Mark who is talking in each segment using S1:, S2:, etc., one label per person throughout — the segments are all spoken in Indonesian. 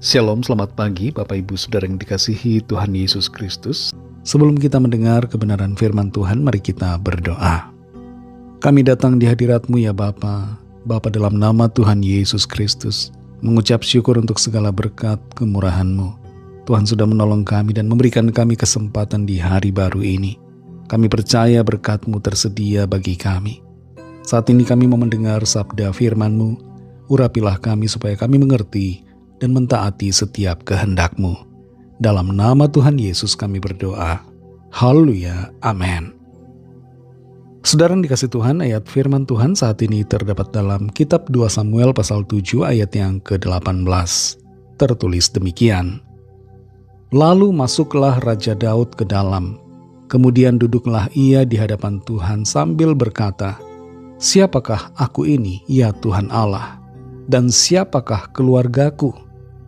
S1: Shalom, selamat pagi Bapak Ibu Saudara yang dikasihi Tuhan Yesus Kristus. Sebelum kita mendengar kebenaran firman Tuhan, mari kita berdoa. Kami datang di hadirat-Mu ya Bapa, Bapa dalam nama Tuhan Yesus Kristus, mengucap syukur untuk segala berkat kemurahan-Mu. Tuhan sudah menolong kami dan memberikan kami kesempatan di hari baru ini. Kami percaya berkat-Mu tersedia bagi kami. Saat ini kami mau mendengar sabda firman-Mu, urapilah kami supaya kami mengerti dan mentaati setiap kehendak-Mu. Dalam nama Tuhan Yesus kami berdoa. Haleluya, amin. Saudara yang dikasih Tuhan, ayat firman Tuhan saat ini terdapat dalam kitab 2 Samuel pasal 7 ayat yang ke-18. Tertulis demikian. Lalu masuklah Raja Daud ke dalam. Kemudian duduklah ia di hadapan Tuhan sambil berkata, "Siapakah aku ini, ya Tuhan Allah? Dan siapakah keluargaku,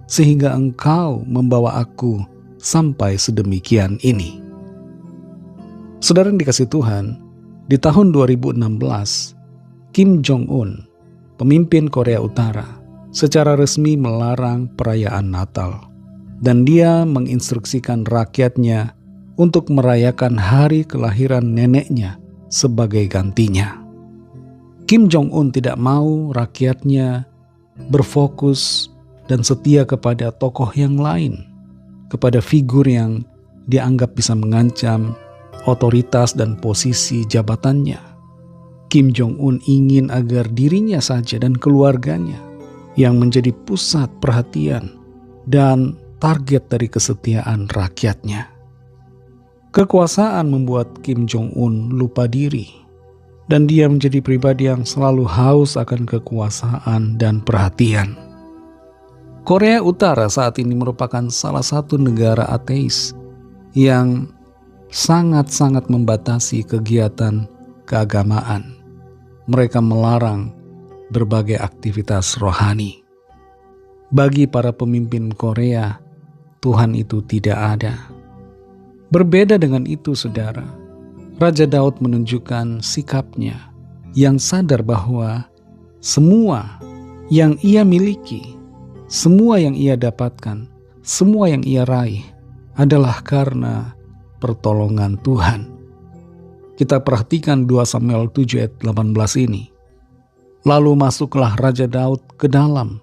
S1: sehingga Engkau membawa aku sampai sedemikian ini?" Saudara yang dikasih Tuhan, di tahun 2016, Kim Jong-un, pemimpin Korea Utara, secara resmi melarang perayaan Natal. Dan dia menginstruksikan rakyatnya untuk merayakan hari kelahiran neneknya sebagai gantinya. Kim Jong-un tidak mau rakyatnya berfokus dan setia kepada tokoh yang lain, kepada figur yang dianggap bisa mengancam otoritas dan posisi jabatannya. Kim Jong-un ingin agar dirinya saja dan keluarganya yang menjadi pusat perhatian dan target dari kesetiaan rakyatnya. Kekuasaan membuat Kim Jong-un lupa diri, dan dia menjadi pribadi yang selalu haus akan kekuasaan dan perhatian. Korea Utara saat ini merupakan salah satu negara ateis yang sangat-sangat membatasi kegiatan keagamaan. Mereka melarang berbagai aktivitas rohani. Bagi para pemimpin Korea, Tuhan itu tidak ada. Berbeda dengan itu, saudara, Raja Daud menunjukkan sikapnya yang sadar bahwa semua yang ia miliki, semua yang ia dapatkan, semua yang ia raih adalah karena pertolongan Tuhan. Kita perhatikan 2 Samuel 7 ayat 18 ini. Lalu masuklah Raja Daud ke dalam.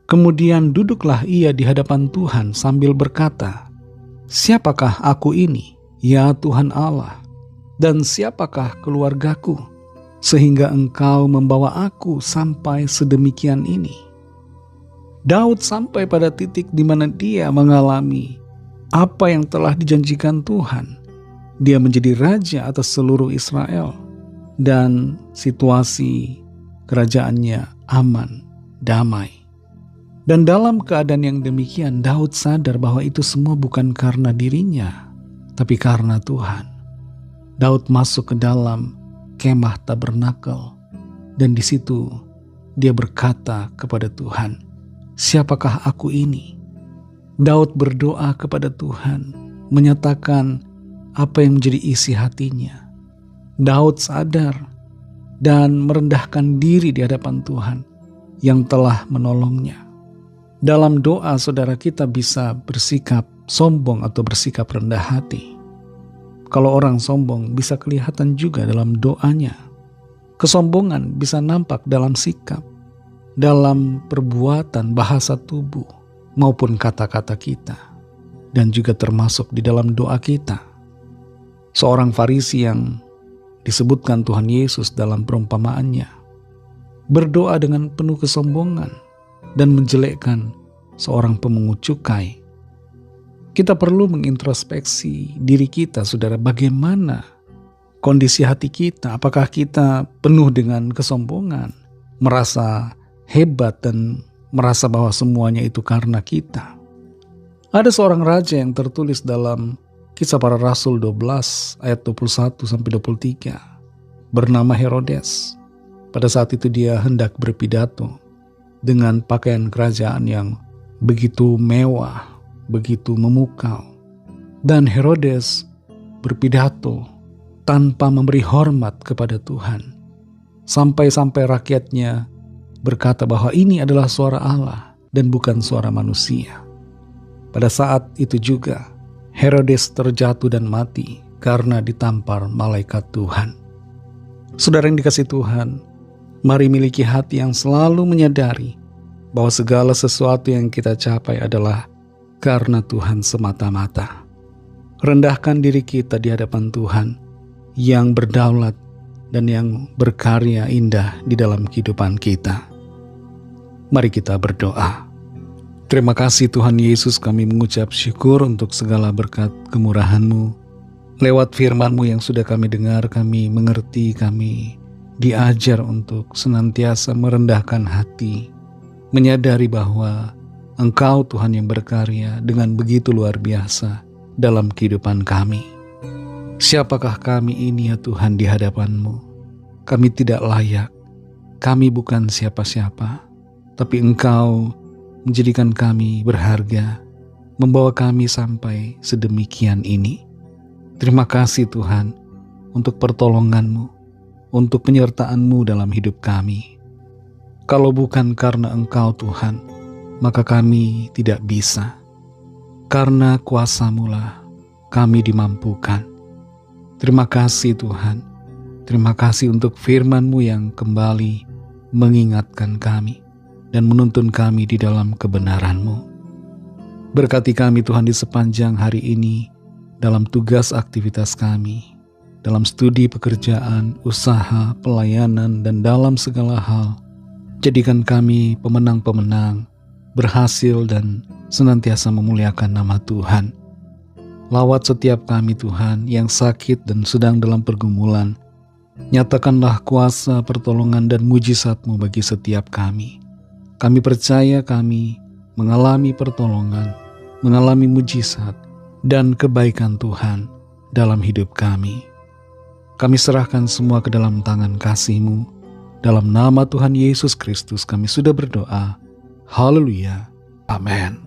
S1: Kemudian duduklah ia di hadapan Tuhan sambil berkata, "Siapakah aku ini, ya Tuhan Allah? Dan siapakah keluargaku, sehingga Engkau membawa aku sampai sedemikian ini?" Daud sampai pada titik di mana dia mengalami apa yang telah dijanjikan Tuhan. Dia menjadi raja atas seluruh Israel, dan situasi kerajaannya aman, damai. Dan dalam keadaan yang demikian, Daud sadar bahwa itu semua bukan karena dirinya, tapi karena Tuhan. Daud masuk ke dalam kemah tabernakel, dan di situ dia berkata kepada Tuhan, "Siapakah aku ini?" Daud berdoa kepada Tuhan, menyatakan apa yang menjadi isi hatinya. Daud sadar dan merendahkan diri di hadapan Tuhan yang telah menolongnya. Dalam doa, saudara, kita bisa bersikap sombong atau bersikap rendah hati. Kalau orang sombong bisa kelihatan juga dalam doanya. Kesombongan bisa nampak dalam sikap, dalam perbuatan, bahasa tubuh, maupun kata-kata kita, dan juga termasuk di dalam doa kita. Seorang Farisi yang disebutkan Tuhan Yesus dalam perumpamaannya berdoa dengan penuh kesombongan dan menjelekkan seorang pemungut cukai. Kita perlu mengintrospeksi diri kita, saudara, bagaimana kondisi hati kita. Apakah kita penuh dengan kesombongan, merasa hebat dan merasa bahwa semuanya itu karena kita? Ada seorang raja yang tertulis dalam Kisah Para Rasul 12 ayat 21-23, bernama Herodes. Pada saat itu dia hendak berpidato dengan pakaian kerajaan yang begitu mewah, begitu memukau. Dan Herodes berpidato tanpa memberi hormat kepada Tuhan. Sampai-sampai rakyatnya berkata bahwa ini adalah suara Allah dan bukan suara manusia. Pada saat itu juga Herodes terjatuh dan mati karena ditampar malaikat Tuhan. Saudara yang dikasihi Tuhan, mari miliki hati yang selalu menyadari bahwa segala sesuatu yang kita capai adalah karena Tuhan semata-mata. Rendahkan diri kita di hadapan Tuhan yang berdaulat dan yang berkarya indah di dalam kehidupan kita. Mari kita berdoa. Terima kasih Tuhan Yesus, kami mengucap syukur untuk segala berkat kemurahan-Mu. Lewat firman-Mu yang sudah kami dengar, kami mengerti, kami diajar untuk senantiasa merendahkan hati, menyadari bahwa Engkau Tuhan yang berkarya dengan begitu luar biasa dalam kehidupan kami. Siapakah kami ini ya Tuhan di hadapan-Mu? Kami tidak layak, kami bukan siapa-siapa, tapi Engkau menjadikan kami berharga, membawa kami sampai sedemikian ini. Terima kasih Tuhan untuk pertolongan-Mu, untuk penyertaan-Mu dalam hidup kami. Kalau bukan karena Engkau Tuhan, maka kami tidak bisa. Karena kuasa-Mu lah kami dimampukan. Terima kasih Tuhan. Terima kasih untuk firman-Mu yang kembali mengingatkan kami dan menuntun kami di dalam kebenaran-Mu. Berkati kami Tuhan di sepanjang hari ini, dalam tugas aktivitas kami, dalam studi pekerjaan, usaha, pelayanan, dan dalam segala hal. Jadikan kami pemenang-pemenang, berhasil dan senantiasa memuliakan nama Tuhan. Lawat setiap kami Tuhan yang sakit dan sedang dalam pergumulan. Nyatakanlah kuasa, pertolongan, dan mujizat-Mu bagi setiap kami. Kami percaya kami mengalami pertolongan, mengalami mujizat, dan kebaikan Tuhan dalam hidup kami. Kami serahkan semua ke dalam tangan kasih-Mu. Dalam nama Tuhan Yesus Kristus kami sudah berdoa. Haleluya. Amin.